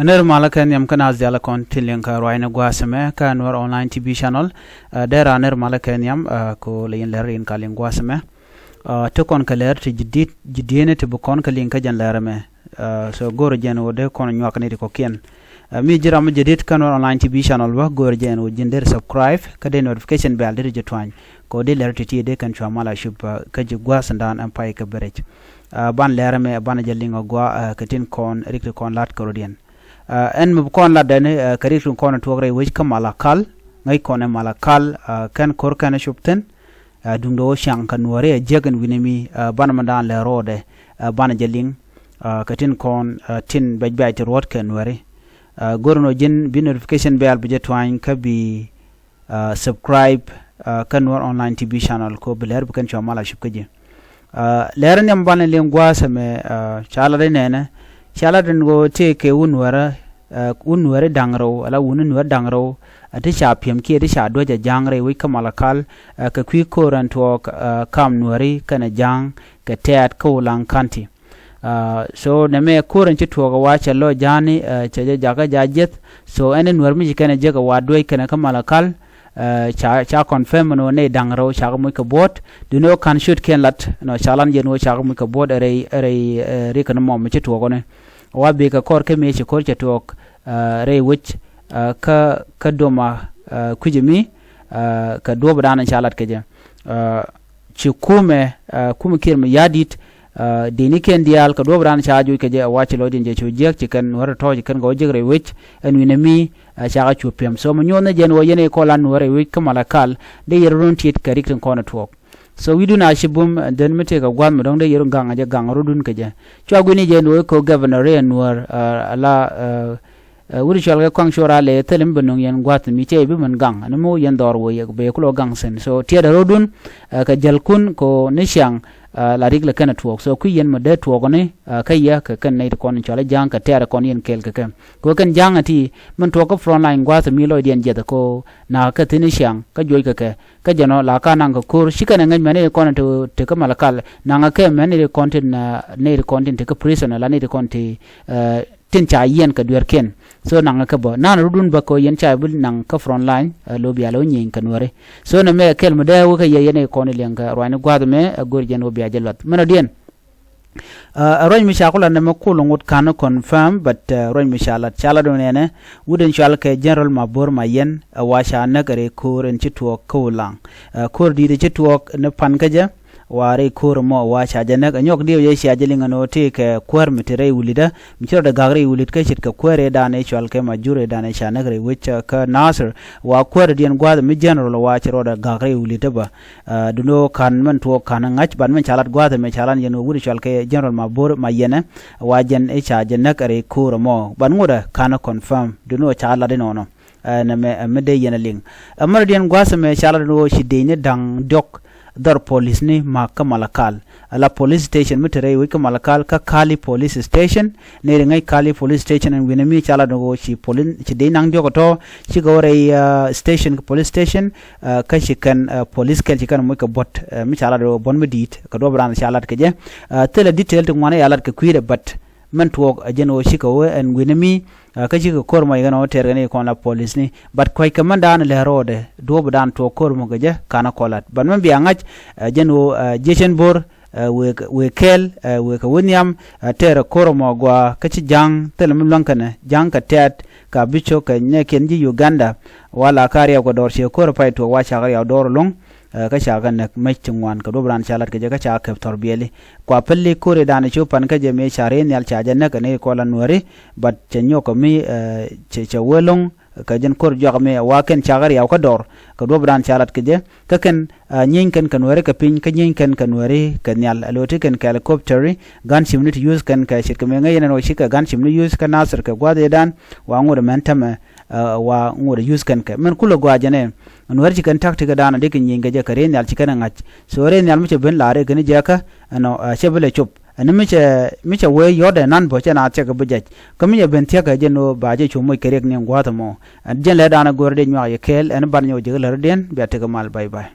Ner malakan yam kana azala kon tilin ka roina gwasame ka nor online TV channel dera ner malakan yam ko lein lerin kalin gwasame to kon kaler ti jidine te bukon kalin ka jan lerame so gor jen wode kon nyak ni ko ken mi jiram jedit kan online TV channel ba gor jen wo jinder subscribe ka de notification bell de jetwan ko de ler ti de kan chamala shub ka ji gwasandan am pai ka berech ban lerame ban jalingo gwa katin kon rik kon lat korodian en mu kon la dane karitun kon togre wij kamala kal ngai kon mala kal kan kor kan shupten dundo shang kan wore jegen winimi ban mandan le rode ban jeling katin kon tin bajbay ti rod kan wore gorno jin bi notification bell bi jetwain ka bi subscribe kan war online TV channel ko beler bu kan chamala shupkaje leran yam ban lengwa same chala de nene chala den go te ke unwara dangro ala unwara dangro ati cha piem ke de cha doja jangre wi kamala kal ka kwi koran to kam nwari kana jang ka tet ko lang kanti so neme koran ci to ga wacha lo jani cha jaga jajet so enen nwar mi kana jaga wadoi kana kamala kal cha confirm no ne dangro cha mu ka bot do no kan shoot ken lat no chalan je no cha mu ka bot re kan mo mi ci to gone wa be ka kor ke me ci kor ci to re wich ka doma kujimi ka doba dana chalat keje ci kume kirme yadit deni ken dial ka doba dana chaaju keje wachi lodin je chujek ci kan wara to ci kan go jegre wich en winami chaga chupem so mo nyona jen wo yene ko lan wara wich kamala kal de yerun tit ka rikten kono twok so we do na shibum den mete ka gwam dong de yerun ganga je ganga rudun keje chwaguni jen wo ko governor en war ala wuri chalga kwang shora le telim benung yen gwat mi te bi man gang an mo yen dor wo ye be ko gang sen so tie da rodun ka jalkun ko nishang la rigla kana tuok so ku yen ma de tuok ne kayya ka kan ne ko ni chala jang ka tere kon yen kel ka ko kan jang ati man tuok front line gwat mi lo dien je ko na ka tin shang ka joy ka jano la ka nang ko shikana ngan mane ko na te ka malakal nanga ke mane content na ne content te ka prison la ne content tin cha yen ka duer ken so nanga ka bo nan rudun ba ko yen cha bil nang ka front line lo biya lo nyin kan wore so na me kel mo da wo ka yene ko ni lenga rwani gwad me gor jen wo biya jelat mena dien roñ mi shakula na ma kulun wut kana confirm but roñ mi shalat chala do nene wuden shal ke general mabor ma yen wa sha na gare ko ren ci to ko lang ko di de ci to na pan gaja ware kor mo wa cha jana nyok dio ye sha jelinga no te ke kwar mitere wulida mitira da gagre wulit ka shit ka kware da ne chwal ke majure da ne sha nagre which ka nasir wa kwar dien gwad mi general wa chiro da gagre wulita ba duno kan man to kan ngach ban man chalat gwad me chalan yeno wuri chwal ke general mabor mayene wa jen e cha jana kare kor mo ban ngoda kana confirm duno chala de no na me de yena ling amar dien gwasa me chala no shide ne dang dok dar police ni makka malakal ala police station mitere wi malakal ka kali police station ne ngai kali police station en winami chala no shi police chi de nang jogo to chi gore station police station ka shi kan police kel chi kan mo ka bot mi chala do bon medit ka do bran chala ke je tele detail to ngwana yala ka kuire but man to ajeno shi ko en winami ka ji ko kormo igano tergane ko la police ni but koy ka mandan le rode do budan to kormo gaje kana kolat ban man biya ngaj jeno jeshen bor we kel we ka wonyam ter kormo gwa ka ci jang telam lankane jang ka tet ka bicho ka ne kenji Uganda wala kariya ko dor she kor pay to wa cha dor long ka shagan nak machingwan ka dobran chalat ka jaga cha ka torbiyeli kwa pelli kore dana chupan ka je me share ne al chaja nak ne ko lan wari bat chenyo ko mi che welong ka jen kor jog me wa ken chagar yaw ka dor ka dobran chalat ka je ka ken nyin ken kan wari ka pin ka nyin ken kan wari ka nyal aloti ken helicopter gan simnit use ken ka shit ka me ngai no shika gan simnit use ka nasir ka gwade dan wa ngor mentama wa ngor use ken ka men kulo gwajane anwar chikan taktika dana de kin yinga je kare nyal chikana ngach sore nyal muche ben lare gani jaka ano chebele chup ani miche we yode nan bo chana cheka bujaj kami ben tiaka je no baje chumo kare ne ngwata mo jen le dana gorde nywa ye kel en bar nyo je ler den biate kamal bye bye